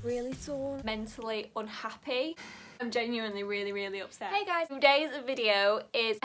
really torn, mentally unhappy. I'm genuinely really upset. Hey guys, today's video is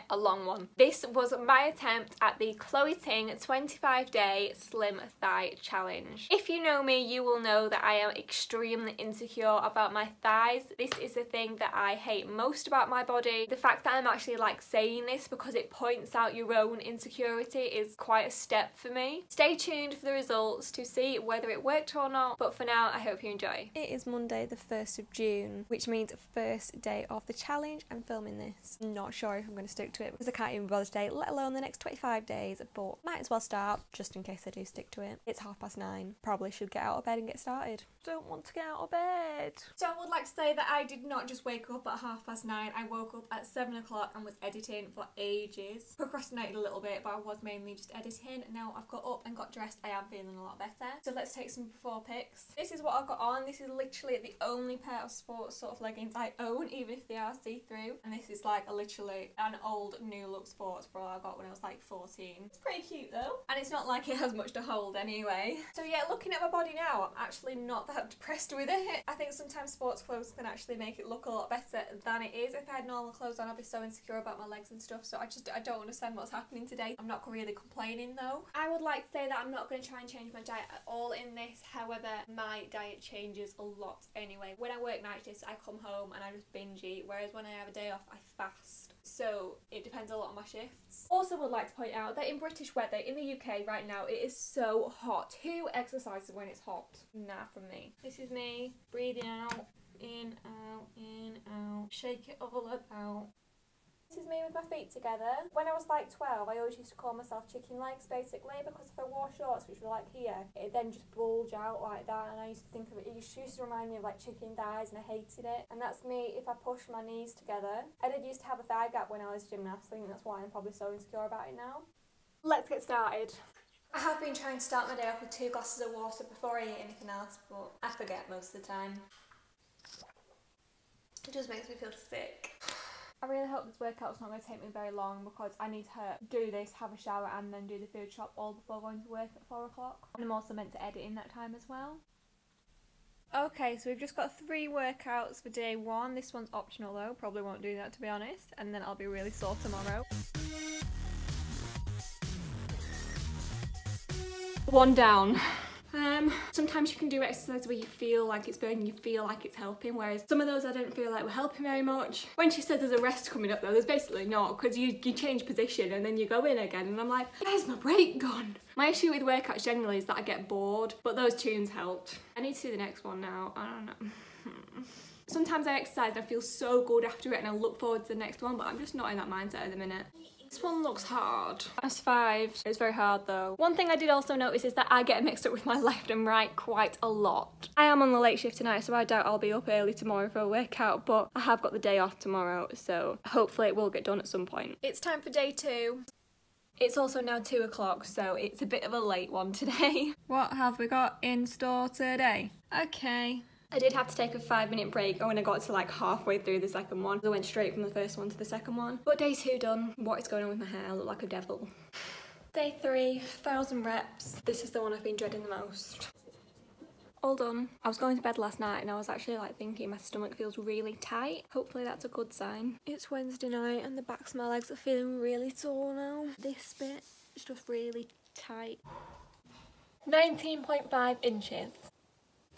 a long one. This was my attempt at the Chloe Ting 25-day slim thigh challenge. If you know me, you will know that I am extremely insecure about my thighs. This is the thing that I hate most about my body. The fact that I'm actually like saying this because it points out your own insecurity is quite a step for me. Stay tuned for the results to see whether it worked or not, but for now I hope you enjoy. It is Monday the 1st of June, which means first day of the challenge. I'm filming this. Not sure if I'm going to stick to it because I can't even bother today, let alone the next 25 days, but might as well start just in case I do stick to it. It's 9:30. Probably should get out of bed and get started. Don't want to get out of bed. So I would like to say that I did not just wake up at 9:30. I woke up at 7 o'clock and was editing for ages. Procrastinated a little bit, but I was mainly just editing. Now I've got up and got dressed, I am feeling a lot better. So let's take some before pics. This is what I've got on. This is literally the only pair of sports sort of leggings I own, even if they are see-through. And this is like literally an old new look sports bra I got when I was like 14. It's pretty cute though. And it's not like it has much to hold anyway. So yeah, looking at my body now, I'm actually not that depressed with it. I think sometimes sports clothes can actually make it look a lot better than it is. If I had normal clothes on, I'd be so insecure about my legs and stuff. So I don't understand what's happening today. I'm not really complaining though. I would like to say that I'm not going to try and change my diet at all in this. However, my diet changes a lot anyway. When I work night shifts, I come home and I just binge eat, whereas when I have a day off, I fast. So it depends a lot on my shifts. Also would like to point out that in British weather, in the UK right now, it is so hot. Who exercises when it's hot? Nah, from me. This is me breathing out, in, out, shake it all about. This is me with my feet together. When I was like 12, I always used to call myself chicken legs basically, because if I wore shorts which were like here, it then just bulge out like that, and I used to think of it, it used to remind me of like chicken thighs, and I hated it. And that's me if I push my knees together. I did used to have a thigh gap when I was gymnast. I think that's why I'm probably so insecure about it now. Let's get started. I have been trying to start my day off with 2 glasses of water before I eat anything else, but I forget most of the time. It just makes me feel sick. I really hope this workout's not going to take me very long because I need to do this, have a shower and then do the food shop all before going to work at 4 o'clock. And I'm also meant to edit in that time as well. Okay, so we've just got 3 workouts for day 1. This one's optional though, probably won't do that to be honest. And then I'll be really sore tomorrow. 1 down. Sometimes you can do exercise where you feel like it's burning, you feel like it's helping, whereas some of those I don't feel like were helping very much. When she said there's a rest coming up though, there's basically not, because you change position and then you go in again, and I'm like, where's my break gone? My issue with workouts generally is that I get bored, but those tunes helped. I need to do the next one now. I don't know. Sometimes I exercise and I feel so good after it and I look forward to the next one, but I'm just not in that mindset at the minute. This one looks hard. That's 5. It's very hard though. One thing I did also notice is that I get mixed up with my left and right quite a lot. I am on the late shift tonight, so I doubt I'll be up early tomorrow for a workout, but I have got the day off tomorrow, so hopefully it will get done at some point. It's time for day 2. It's also now 2 o'clock, so it's a bit of a late one today. What have we got in store today? Okay. I did have to take a 5-minute break when I got to like halfway through the second one. I went straight from the first one to the second one. But day 2 done. What is going on with my hair? I look like a devil. Day 3, 1,000 reps. This is the one I've been dreading the most. All done. I was going to bed last night and I was actually like thinking my stomach feels really tight. Hopefully that's a good sign. It's Wednesday night and the backs of my legs are feeling really sore now. This bit is just really tight. 19.5 inches.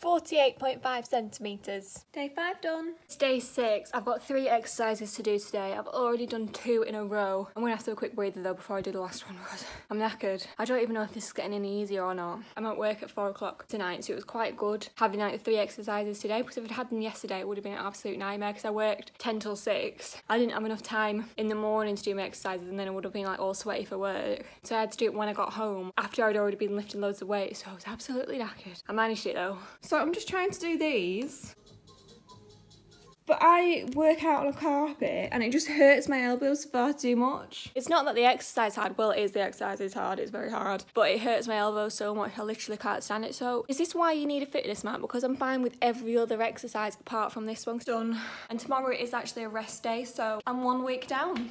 48.5 centimetres. Day 5 done. It's day 6. I've got 3 exercises to do today. I've already done 2 in a row. I'm gonna have to do a quick breather though before I do the last one because I'm knackered. I don't even know if this is getting any easier or not. I'm at work at 4 o'clock tonight, so it was quite good having like 3 exercises today, because if I'd had them yesterday it would have been an absolute nightmare because I worked 10 till 6. I didn't have enough time in the morning to do my exercises, and then I would have been like all sweaty for work. So I had to do it when I got home after I'd already been lifting loads of weight, so I was absolutely knackered. I managed it though. So I'm just trying to do these, but I work out on a carpet and it just hurts my elbows far too much. It's not that the exercise is hard. Well, it is, the exercise is hard, it's very hard, but it hurts my elbows so much I literally can't stand it. So is this why you need a fitness mat? Because I'm fine with every other exercise apart from this one. Done. And tomorrow is actually a rest day, so I'm 1 week down.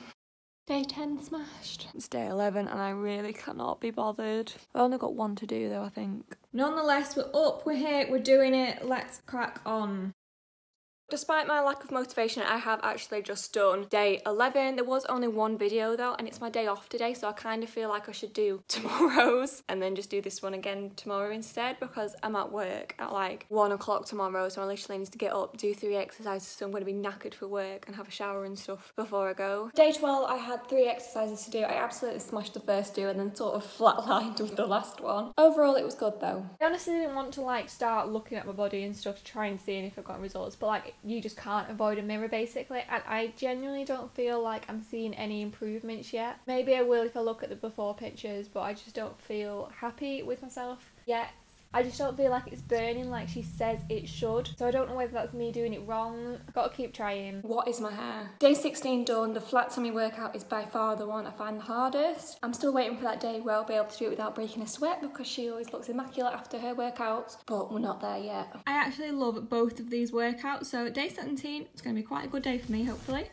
Day 10 smashed. It's day 11 and I really cannot be bothered. I've only got one to do though, I think. Nonetheless, we're up, we're here, we're doing it. Let's crack on. Despite my lack of motivation, I have actually just done day 11. There was only one video though, and it's my day off today, so I kind of feel like I should do tomorrow's and then just do this one again tomorrow instead, because I'm at work at like 1 o'clock tomorrow, so I literally need to get up, do 3 exercises, so I'm going to be knackered for work and have a shower and stuff before I go. Day 12, I had 3 exercises to do. I absolutely smashed the first 2 and then sort of flatlined with the last one. Overall, it was good though. I honestly didn't want to like start looking at my body and stuff to try and see if I got results, but like you just can't avoid a mirror basically, and I genuinely don't feel like I'm seeing any improvements yet. Maybe I will if I look at the before pictures, but I just don't feel happy with myself yet. I just don't feel like it's burning like she says it should, so I don't know whether that's me doing it wrong. I've got to keep trying. What is my hair? Day 16 done. The flat tummy workout is by far the one I find the hardest. I'm still waiting for that day where I'll be able to do it without breaking a sweat, because she always looks immaculate after her workouts, but we're not there yet. I actually love both of these workouts, so day 17, it's going to be quite a good day for me, hopefully.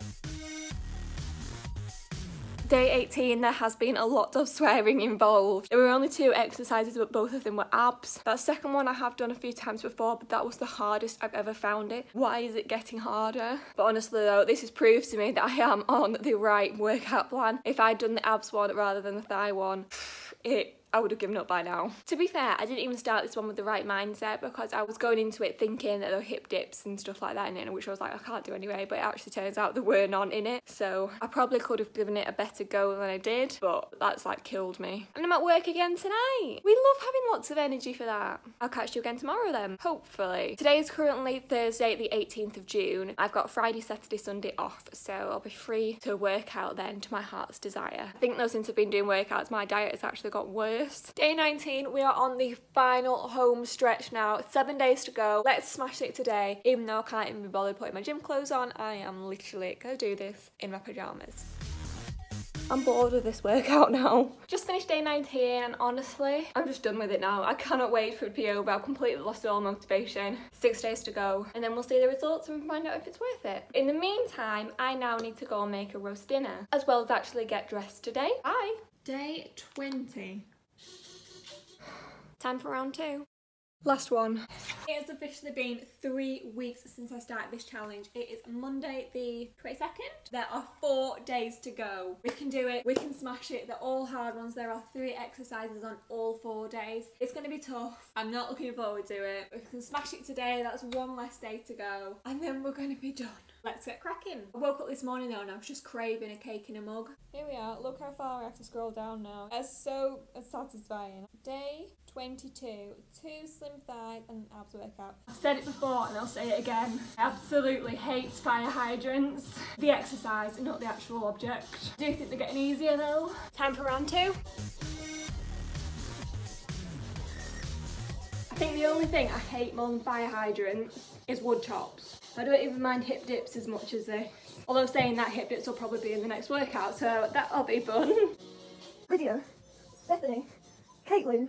Day 18, there has been a lot of swearing involved. There were only 2 exercises, but both of them were abs. That second one I have done a few times before, but that was the hardest I've ever found it. Why is it getting harder? But honestly though, this has proved to me that I am on the right workout plan. If I'd done the abs one rather than the thigh one, I would have given up by now. To be fair, I didn't even start this one with the right mindset, because I was going into it thinking that there were hip dips and stuff like that in it, which I was like, I can't do anyway, but it actually turns out there were none in it. So I probably could have given it a better go than I did, but that's like killed me. And I'm at work again tonight. We love having lots of energy for that. I'll catch you again tomorrow then, hopefully. Today is currently Thursday, the 18th of June. I've got Friday, Saturday, Sunday off, so I'll be free to work out then to my heart's desire. I think though, since I've been doing workouts, my diet has actually got worse. Day 19, we are on the final home stretch now. 7 days to go. Let's smash it today. Even though I can't even be bothered putting my gym clothes on, I am literally gonna do this in my pajamas. I'm bored of this workout now. Just finished day 19 and honestly, I'm just done with it now. I cannot wait for it to be over. I've completely lost all motivation. 6 days to go, and then we'll see the results and find out if it's worth it. In the meantime, I now need to go and make a roast dinner, as well as actually get dressed today. Bye. Day 20. Time for round 2. Last one. It has officially been 3 weeks since I started this challenge. It is Monday the 22nd. There are 4 days to go. We can do it. We can smash it. They're all hard ones. There are 3 exercises on all 4 days. It's going to be tough. I'm not looking forward to it. We can smash it today. That's 1 less day to go. And then we're going to be done. Let's get cracking. I woke up this morning though and I was just craving a cake in a mug. Here we are. Look how far I have to scroll down now. It's so satisfying. Day 22. 2 slim thighs and an abs workout. I've said it before and I'll say it again. I absolutely hate fire hydrants. The exercise, not the actual object. Do you think they're getting easier though? Time for round 2. I think the only thing I hate more than fire hydrants is wood chops. I don't even mind hip dips as much as this. Although saying that, hip dips will probably be in the next workout, so that'll be fun. Lydia, Bethany, Caitlin.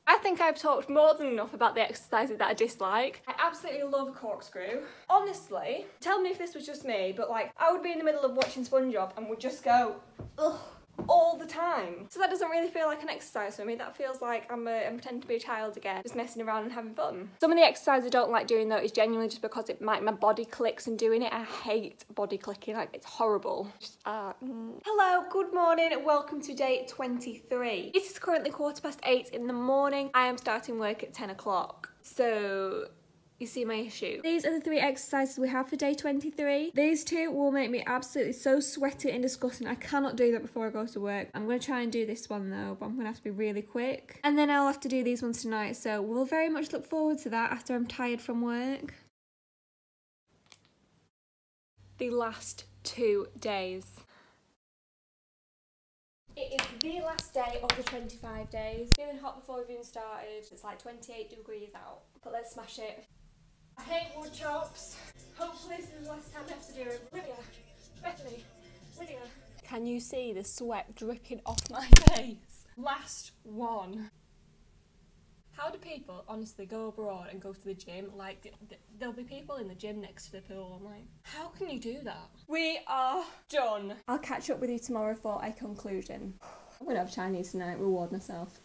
I think I've talked more than enough about the exercises that I dislike. I absolutely love a corkscrew. Honestly, tell me if this was just me, but like, I would be in the middle of watching SpongeBob and would just go, ugh, all the time. So that doesn't really feel like an exercise for me. That feels like I'm pretending to be a child again, just messing around and having fun. Some of the exercises I don't like doing though is genuinely just because my body clicks and doing it. I hate body clicking, like it's horrible. Just, Hello, good morning, welcome to day 23. It is currently 8:15 in the morning. I am starting work at 10 o'clock. So you see my issue. These are the 3 exercises we have for day 23. These 2 will make me absolutely so sweaty and disgusting. I cannot do that before I go to work. I'm going to try and do this one though, but I'm going to have to be really quick. And then I'll have to do these ones tonight, so we'll very much look forward to that after I'm tired from work. The last 2 days. It is the last day of the 25 days. Feeling hot before we've even started. It's like 28 degrees out, but let's smash it. I hate wood chops. Hopefully this is the last time I have to do it. Lydia, Bethany, Lydia. Can you see the sweat dripping off my face? Last one. How How do people honestly go abroad and go to the gym? Like, there'll be people in the gym next to the pool. I'm like, how can you do that? We are done. I'll catch up with you tomorrow for a conclusion. I'm gonna have Chinese tonight, reward myself.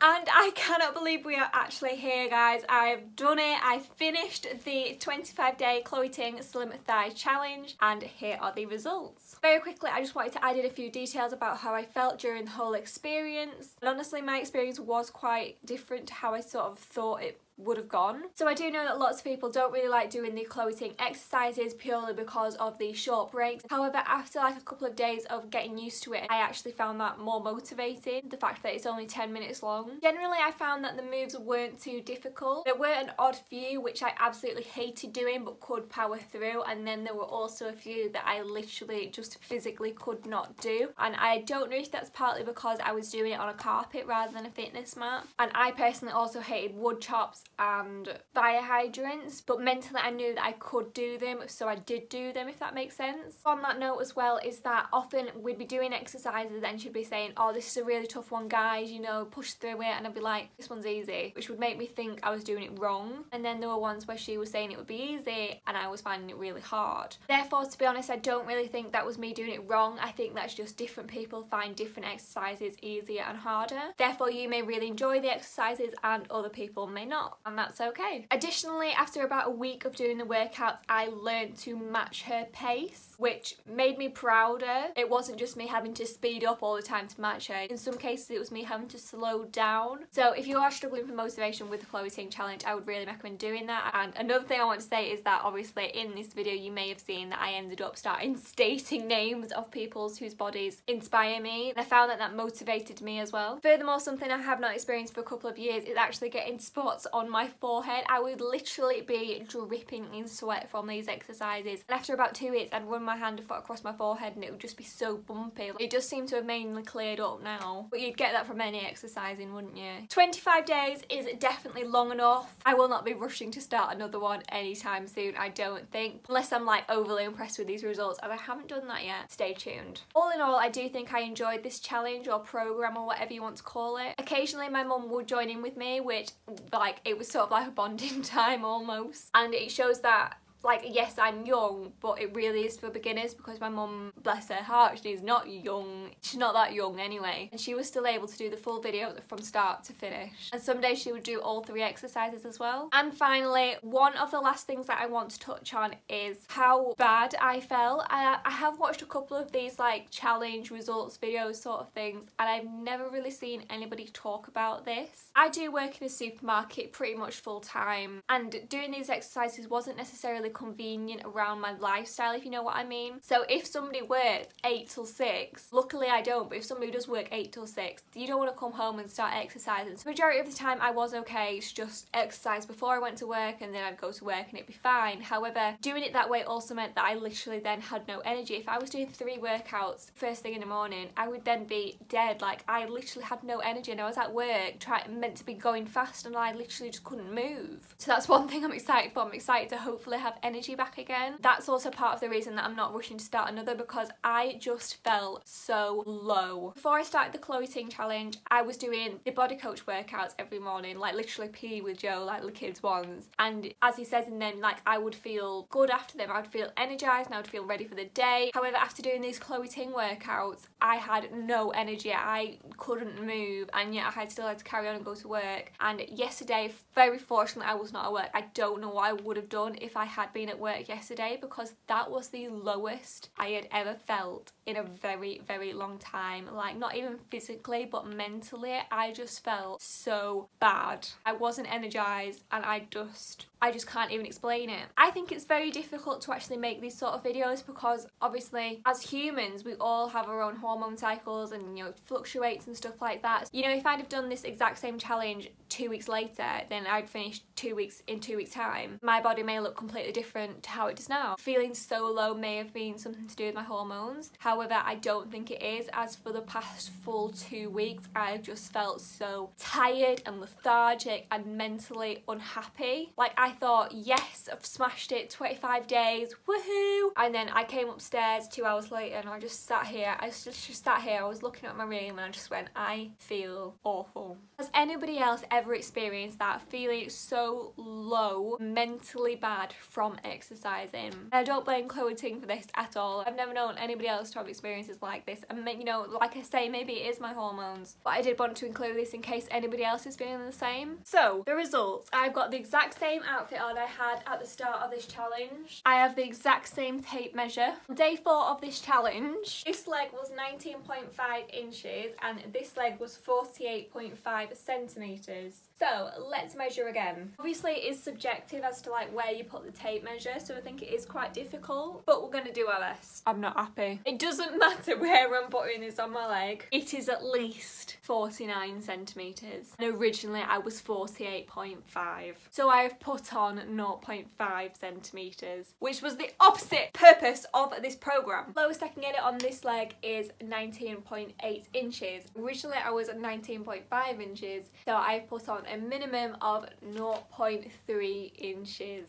And I cannot believe we are actually here, guys. I've done it. I finished the 25-day Chloe Ting Slim Thigh Challenge, and here are the results. Very quickly, I just wanted to add in a few details about how I felt during the whole experience. And honestly, my experience was quite different to how I sort of thought it would have gone. So I do know that lots of people don't really like doing the Chloe Ting exercises purely because of the short breaks. However, after like a couple of days of getting used to it, I actually found that more motivating, the fact that it's only 10 minutes long. Generally, I found that the moves weren't too difficult. There were an odd few which I absolutely hated doing but could power through, and then there were also a few that I literally just physically could not do. And I don't know if that's partly because I was doing it on a carpet rather than a fitness mat. And I personally also hated wood chops and fire hydrants, but mentally I knew that I could do them, so I did do them, if that makes sense. On that note as well is that often we'd be doing exercises and she'd be saying, oh, this is a really tough one, guys, you know, push through it, and I'd be like, this one's easy, which would make me think I was doing it wrong. And then there were ones where she was saying it would be easy and I was finding it really hard. Therefore, to be honest, I don't really think that was me doing it wrong. I think that's just different people find different exercises easier and harder. Therefore, you may really enjoy the exercises and other people may not, and that's okay. Additionally, after about a week of doing the workouts, I learned to match her pace, which made me prouder. It wasn't just me having to speed up all the time to match her. In some cases, it was me having to slow down. So if you are struggling for motivation with the Chloe Ting challenge, I would really recommend doing that. And another thing I want to say is that obviously in this video, you may have seen that I ended up starting stating names of people whose bodies inspire me. And I found that that motivated me as well. Furthermore, something I have not experienced for a couple of years is actually getting spots on my forehead. I would literally be dripping in sweat from these exercises. And after about 2 weeks, I'd run my hand across my forehead and it would just be so bumpy. It does seem to have mainly cleared up now, but you'd get that from any exercising, wouldn't you? 25 days is definitely long enough. I will not be rushing to start another one anytime soon, I don't think, unless I'm like overly impressed with these results, and I haven't done that yet. Stay tuned. All in all, I do think I enjoyed this challenge or program or whatever you want to call it. Occasionally my mum would join in with me, which like it was sort of like a bonding time almost, and it shows that like, yes, I'm young, but it really is for beginners because my mum, bless her heart, she's not young. She's not that young anyway. And she was still able to do the full video from start to finish. And some days she would do all 3 exercises as well. And finally, one of the last things that I want to touch on is how bad I felt. I have watched a couple of these like challenge results videos sort of things, and I've never really seen anybody talk about this. I do work in a supermarket pretty much full time, and doing these exercises wasn't necessarily convenient around my lifestyle, if you know what I mean. So if somebody works 8 till 6, luckily I don't, but if somebody does work 8 till 6, you don't want to come home and start exercising. So majority of the time I was okay to just exercise before I went to work, and then I'd go to work and it'd be fine. However, doing it that way also meant that I literally then had no energy. If I was doing 3 workouts first thing in the morning, I would then be dead. Like, I literally had no energy, and I was at work meant to be going fast, and I literally just couldn't move. So that's one thing I'm excited for. I'm excited to hopefully have energy back again. That's also part of the reason that I'm not rushing to start another, because I just felt so low. Before I started the Chloe Ting challenge, I was doing the body coach workouts every morning, like literally PE with Joe, like the kids ones, and as he says in them, like I would feel good after them. I would feel energized and I would feel ready for the day. However, after doing these Chloe Ting workouts, I had no energy. I couldn't move, and yet I still had to carry on and go to work. And yesterday, very fortunately, I was not at work. I don't know what I would have done if I had been at work yesterday, because that was the lowest I had ever felt in a very, very long time. Like, not even physically, but mentally, I just felt so bad. I wasn't energized, and I just can't even explain it. I think it's very difficult to actually make these sort of videos because obviously as humans we all have our own hormone cycles and, you know, fluctuates and stuff like that. You know, if I'd have done this exact same challenge 2 weeks later, then I'd finished 2 weeks in 2 weeks time. My body may look completely different to how it does now. Feeling so low may have been something to do with my hormones. However, I don't think it is, as for the past full 2 weeks I've just felt so tired and lethargic and mentally unhappy. Like, I thought, yes, I've smashed it, 25 days, woohoo! And then I came upstairs 2 hours later and I just sat here. I just just sat here, I was looking at my room and I just went, I feel awful. Has anybody else ever experienced that, feeling so low, mentally bad from exercising? I don't blame Chloe Ting for this at all. I've never known anybody else to have experiences like this. And you know, like I say, maybe it is my hormones, but I did want to include this in case anybody else is feeling the same. So the results, I've got the exact same outfit on I had at the start of this challenge. I have the exact same tape measure. Day 4 of this challenge, this leg was 19.5 inches and this leg was 48.5 centimetres. So let's measure again. Obviously it is subjective as to like where you put the tape measure, so I think it is quite difficult, but we're gonna do our best. I'm not happy. It doesn't matter where I'm putting this on my leg. It is at least 49 centimetres. And originally I was 48.5. So I have put on 0.5 centimetres, which was the opposite purpose of this programme. Lowest I can get it on this leg is 19.8 inches. Originally I was at 19.5 inches, so I've put on a minimum of 0.3 inches.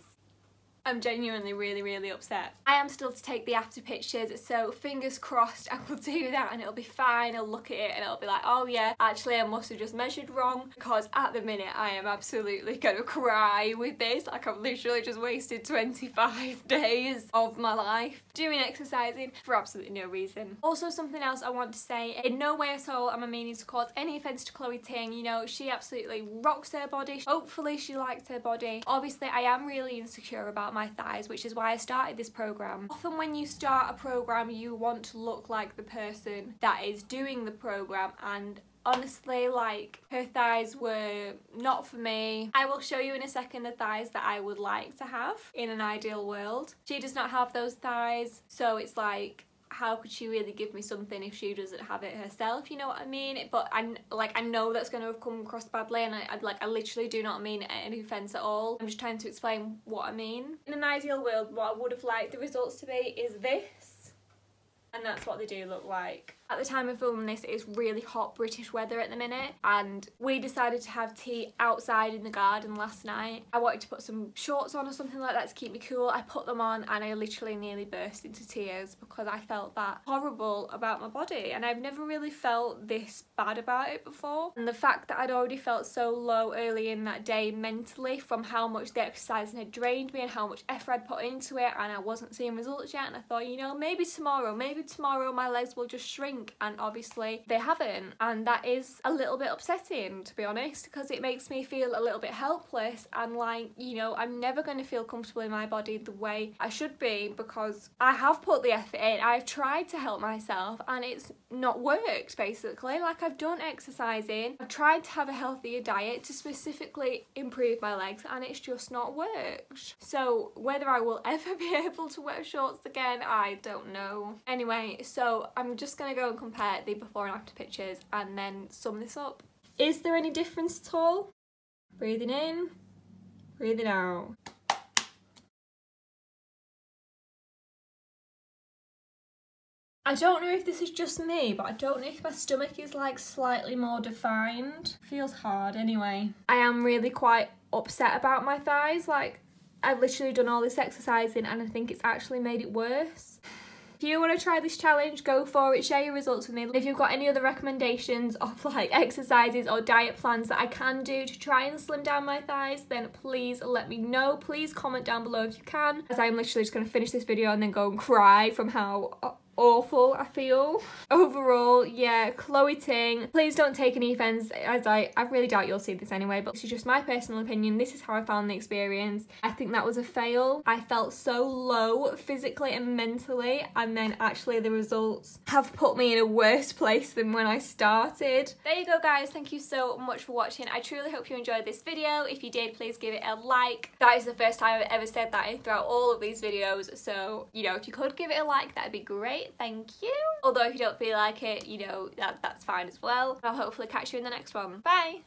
I'm genuinely really upset. I am still to take the after pictures, so fingers crossed I will do that and it'll be fine. I'll look at it and it'll be like, oh yeah, actually I must have just measured wrong, because at the minute I am absolutely gonna cry with this. Like, I've literally just wasted 25 days of my life doing exercising for absolutely no reason. Also, something else I want to say, in no way at all am I meaning to cause any offence to Chloe Ting. You know, she absolutely rocks her body. Hopefully she likes her body. Obviously I am really insecure about my thighs, which is why I started this programme. Often when you start a programme you want to look like the person that is doing the programme, and honestly, like, her thighs were not for me. I will show you in a second the thighs that I would like to have in an ideal world. She does not have those thighs, so it's like, how could she really give me something if she doesn't have it herself, you know what I mean? But I know that's going to have come across badly, and I literally do not mean any offence at all. I'm just trying to explain what I mean. In an ideal world, what I would have liked the results to be is this, and that's what they do look like. At the time of filming this, it is really hot British weather at the minute, and we decided to have tea outside in the garden last night. I wanted to put some shorts on or something like that to keep me cool. I put them on and I literally nearly burst into tears because I felt that horrible about my body, and I've never really felt this bad about it before. And the fact that I'd already felt so low early in that day mentally from how much the exercising had drained me and how much effort I'd put into it, and I wasn't seeing results yet, and I thought, you know, maybe tomorrow my legs will just shrink, and obviously they haven't, and that is a little bit upsetting, to be honest, because it makes me feel a little bit helpless, and like, you know, I'm never going to feel comfortable in my body the way I should be, because I have put the effort in, I've tried to help myself and it's not worked basically. Like, I've done exercising, I've tried to have a healthier diet to specifically improve my legs, and it's just not worked. So whether I will ever be able to wear shorts again, I don't know. Anyway, so I'm just gonna go and compare the before and after pictures and then sum this up. Is there any difference at all? Breathing in, breathing out. I don't know if this is just me, but I don't know if my stomach is like slightly more defined. Feels hard anyway. I am really quite upset about my thighs. Like, I've literally done all this exercising and I think it's actually made it worse. If you want to try this challenge, go for it. Share your results with me. If you've got any other recommendations of like exercises or diet plans that I can do to try and slim down my thighs, then please let me know. Please comment down below if you can, as I'm literally just going to finish this video and then go and cry from how awful I feel. Overall, yeah, Chloe Ting, please don't take any offence, as I really doubt you'll see this anyway, but this is just my personal opinion. This is how I found the experience. I think that was a fail. I felt so low physically and mentally, and then actually the results have put me in a worse place than when I started. There you go guys, thank you so much for watching. I truly hope you enjoyed this video. If you did, please give it a like. That is the first time I've ever said that throughout all of these videos, so you know, if you could give it a like, that'd be great. Thank you. Although if you don't feel like it, you know, that's fine as well. I'll hopefully catch you in the next one. Bye.